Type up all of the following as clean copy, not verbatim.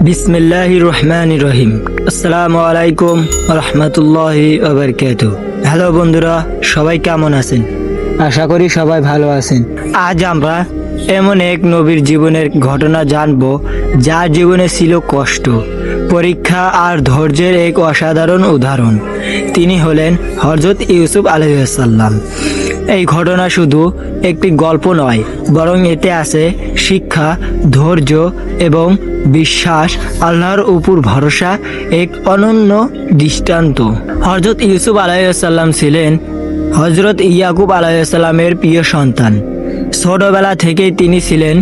বিসমিল্লাহির রহমানির রহিম। আসসালামু আলাইকুম রহমতুল্লাহি ওয়া বারাকাতুহু। হ্যালো বন্ধুরা, সবাই কেমন আছেন? আশা করি সবাই ভালো আছেন। আজ আমরা এমন এক নবীর জীবনের ঘটনা জানব যার জীবনে ছিল কষ্ট, পরীক্ষা আর ধৈর্যের এক অসাধারণ উদাহরণ। তিনি হলেন হযরত ইউসুফ আলাইহিস সালাম। এই ঘটনা শুধু একটি গল্প নয়, বরং এতে আছে শিক্ষা, ধৈর্য এবং বিশ্বাস, আল্লাহর উপর ভরসা, এক অনন্য দৃষ্টান্ত। হযরত ইউসুফ আলাইহিস সালাম ছিলেন হযরত ইয়াকুব আলাইহিস সালামের প্রিয় সন্তান। ছোটবেলা থেকেই তিনি ছিলেন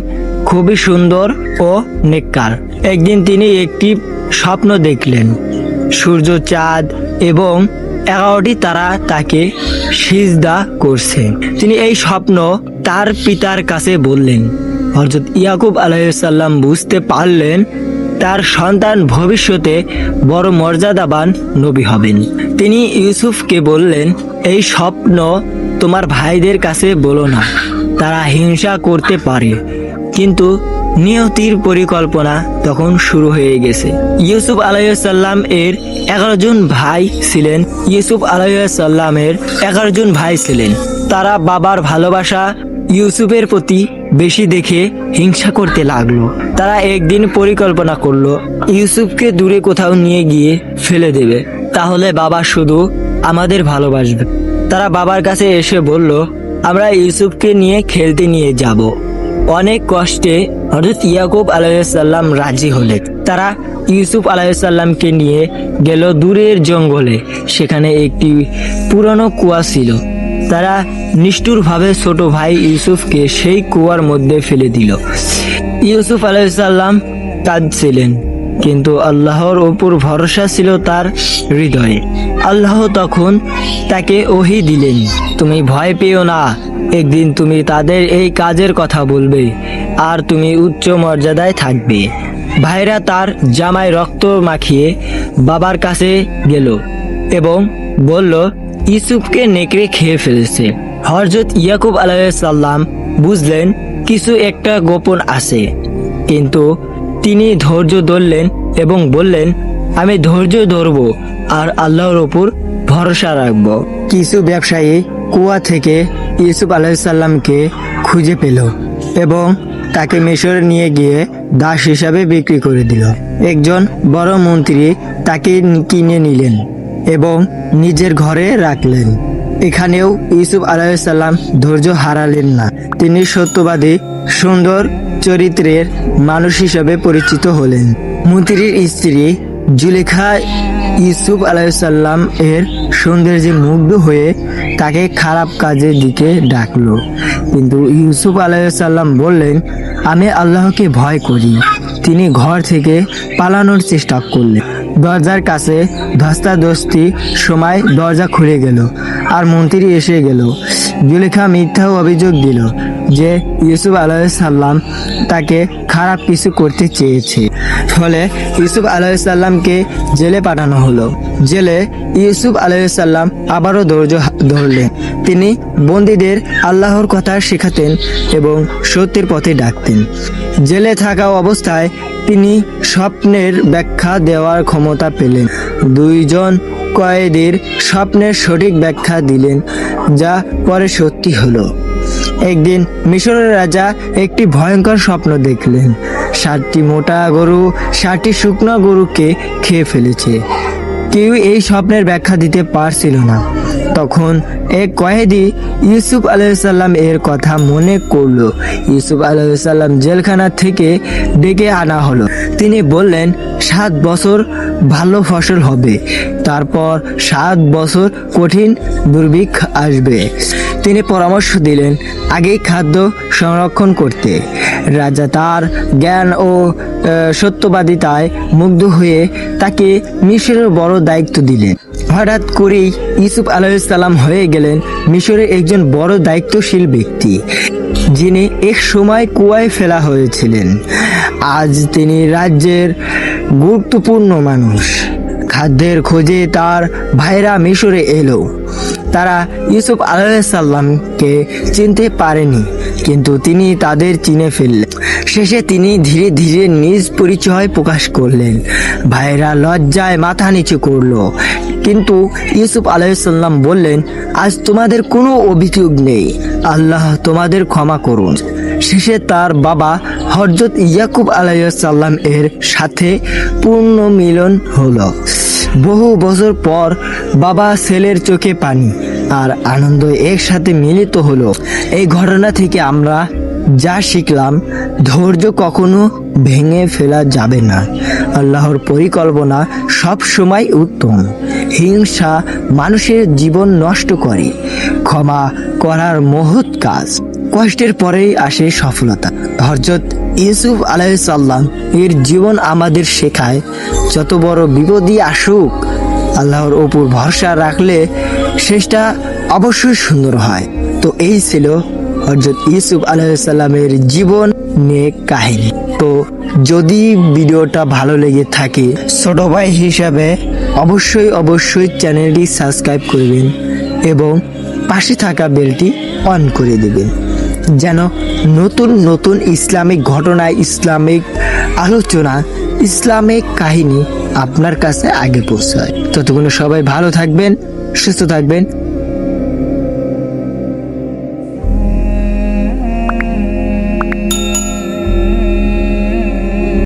খুবই সুন্দর ও নেককার। একদিন তিনি একটি স্বপ্ন দেখলেন। সূর্য, চাঁদ এবং 11টি তারা তাকে সিজদা করছে। তিনি এই স্বপ্ন তার পিতার কাছে বললেন। হযরত ইয়াকুব আলাইহিস সালাম বুঝতে পারলেন তার সন্তান ভবিষ্যতে বড় মর্যাদাবান নবী হবেন। তিনি ইউসুফকে বললেন, এই স্বপ্ন তোমার ভাইদের কাছে বলো না, তারা হিংসা করতে পারে। কিন্তু নিয়তির পরিকল্পনা তখন শুরু হয়ে গেছে। ইউসুফ আলাইহিস সালাম এর 11 জন ভাই ছিলেন। ইউসুফ আলাইহিস সালামের 11 জন ভাই ছিলেন। তারা বাবার ভালোবাসা ইউসুফের প্রতি বেশি দেখে হিংসা করতে লাগলো। তারা একদিন পরিকল্পনা করলো ইউসুফকে দূরে কোথাও নিয়ে গিয়ে ফেলে দেবে, তাহলে বাবা শুধু আমাদের ভালোবাসবে। তারা বাবার কাছে এসে বলল, আমরা ইউসুফকে নিয়ে খেলতে নিয়ে যাব। অনেক কষ্টে হযরত ইয়াকুব আলাইহিস সালাম রাজি হলেন। তারা ইউসুফ আলাইহিস সালামকে নিয়ে গেল দূরের জঙ্গলে। সেখানে একটি পুরনো কুয়া ছিল। তারা নিষ্ঠুরভাবে ছোট ভাই ইউসুফকে সেই কুয়ার মধ্যে ফেলে দিল। ইউসুফ আলাইহিস সালাম কাঁদছিলেন, কিন্তু আল্লাহর উপর ভরসা ছিল তার হৃদয়ে। আল্লাহ তখন তাকে ওহী দিলেন, তুমি ভয় পেও না, একদিন তুমি তাদের এই কাজের কথা বলবে আর তুমি উচ্চ মর্যাদায় থাকবে। ভাইরা তার জামায় রক্ত মাখিয়ে বাবার কাছে গেল এবং বলল, ইউসুফকে নেকড়ে খেয়ে ফেলেছে। হযরত ইয়াকুব আলাইহিস সালাম বুঝলেন কিছু একটা গোপন আছে, কিন্তু তিনি ধৈর্য ধরলেন এবং বললেন, আমি ধৈর্য ধরব আর আল্লাহর উপর ভরসা রাখব। কিছু ব্যবসায়ী কুয়া থেকে ইউসুফ আলাইহিস সালামকে খুঁজে পেল এবং তাকে মিশরে নিয়ে গিয়ে দাস হিসাবে বিক্রি করে দিল। একজন বড় মন্ত্রী তাকে কিনে নিলেন এবং নিজের ঘরে রাখলেন। এখানেও ইউসুফ আলাইহিস সালাম ধৈর্য হারালেন না। তিনি সত্যবাদী, সুন্দর চরিত্রের মানুষ হিসেবে পরিচিত হলেন। মন্ত্রীর স্ত্রী জুলেখা ইউসুফ আলাইহিস সালাম এর সৌন্দর্যে মুগ্ধ হয়ে তাকে খারাপ কাজের দিকে ডাকলো। কিন্তু ইউসুফ আলাইহিস সালাম বললেন, আমি আল্লাহকে ভয় করি। তিনি ঘর থেকে পালানোর চেষ্টা করলেন। দরজার কাছে ধস্তাধস্তি সময় দরজা খুলে গেল আর মন্ত্রী এসে গেল। জুলেখা মিথ্যা অভিযোগ দিল যে ইউসুফ আলাইহিস সালাম তাকে খারাপ কিছু করতে চেয়েছে। ফলে ইউসুফ আলাইহিস সালামকে জেলে পাঠানো হলো। জেলে ইউসুফ আলাইহিস সালাম আবারও ধৈর্য ধরলেন। তিনি বন্দীদের আল্লাহর কথা শেখাতেন এবং সত্যের পথে ডাকতেন। জেলে থাকা অবস্থায় তিনি স্বপ্নের ব্যাখ্যা দেওয়ার ক্ষমতা পেলেন। 2 জন কয়েদির স্বপ্নের সঠিক ব্যাখ্যা দিলেন, যা পরে সত্যি হলো। একদিন মিশরের রাজা একটি ভয়ঙ্কর স্বপ্ন দেখলেন। 7টি মোটা গরু 7টি শুকনো গরুকে খেয়ে ফেলেছে। কেউ এই স্বপ্নের ব্যাখ্যা দিতে পারছিল না। তখন এক কয়েদি ইউসুফ আলাইহিস সালাম এর কথা মনে করলো। ইউসুফ আলাইহিস সালাম জেলখানা থেকে ডেকে আনা হলো। তিনি বললেন, 7 বছর ভালো ফসল হবে, তারপর 7 বছর কঠিন দুর্ভিক্ষ আসবে। তিনি পরামর্শ দিলেন আগেই খাদ্য সংরক্ষণ করতে। রাজা তার জ্ঞান ও সত্যবাদিতায় মুগ্ধ হয়ে তাকে মিশরের বড় দায়িত্ব দিলেন। হঠাৎ করেই ইউসুফ আলাইহিস সালাম হয়ে গেলেন মিশরের একজন বড় দায়িত্বশীল ব্যক্তি, যিনি এক সময় কুয়ায় ফেলা হয়েছিলেন। আজ তিনি রাজ্যের গুরুত্বপূর্ণ মানুষ। খাদ্যের খোঁজে তার ভাইরা মিশরে এলো। তারা ইউসুফ আলাইহিস সালামকে চিনতে পারেনি, কিন্তু তিনি তাদের চিনে ফেললেন। শেষে তিনি ধীরে ধীরে নিজ পরিচয় প্রকাশ করলেন। ভাইরা লজ্জায় মাথা নিচু করলো, কিন্তু ইউসুফ আলাইহিসসালাম বললেন, আজ তোমাদের কোনো অভিযোগ নেই, আল্লাহ তোমাদের ক্ষমা করুন। শেষে তার বাবা হযরত ইয়াকুব আলাইহিসসালাম এর সাথে পূর্ণ মিলন হলো। বহু বছর পর বাবা ছেলের চোখে পানি আর আনন্দ একসাথে মিলিত হলো। এই ঘটনা থেকে আমরা যা শিখলাম, ধৈর্য কখনো ভেঙে ফেলা যাবে না। আল্লাহর পরিকল্পনা সব সময় উত্তম। হিংসা মানুষের জীবন নষ্ট করে, ক্ষমা করার মহৎ কাজ, কষ্টের পরেই আসে সফলতা। হযরত ইউসুফ আলাইহিসসালাম এর জীবন আমাদের শেখায়, যত বড় বিপদই আসুক আল্লাহর ওপর ভরসা রাখলে শেষটা অবশ্যই সুন্দর হয়। তো এই ছিল হযরত ইউসুফ আলাইহিসসালামের জীবন নিয়ে কাহিনী। তো যদি ভিডিওটা ভালো লেগে থাকে, ছোট ভাই হিসাবে অবশ্যই চ্যানেলটি সাবস্ক্রাইব করবেন এবং পাশে থাকা বেলটি অন করে দেবেন, যেন নতুন নতুন ইসলামিক ঘটনা, ইসলামিক আলোচনা, ইসলামিক কাহিনী আপনার কাছে আগে পৌঁছায়। ততক্ষণ সবাই ভালো থাকবেন, সুস্থ থাকবেন।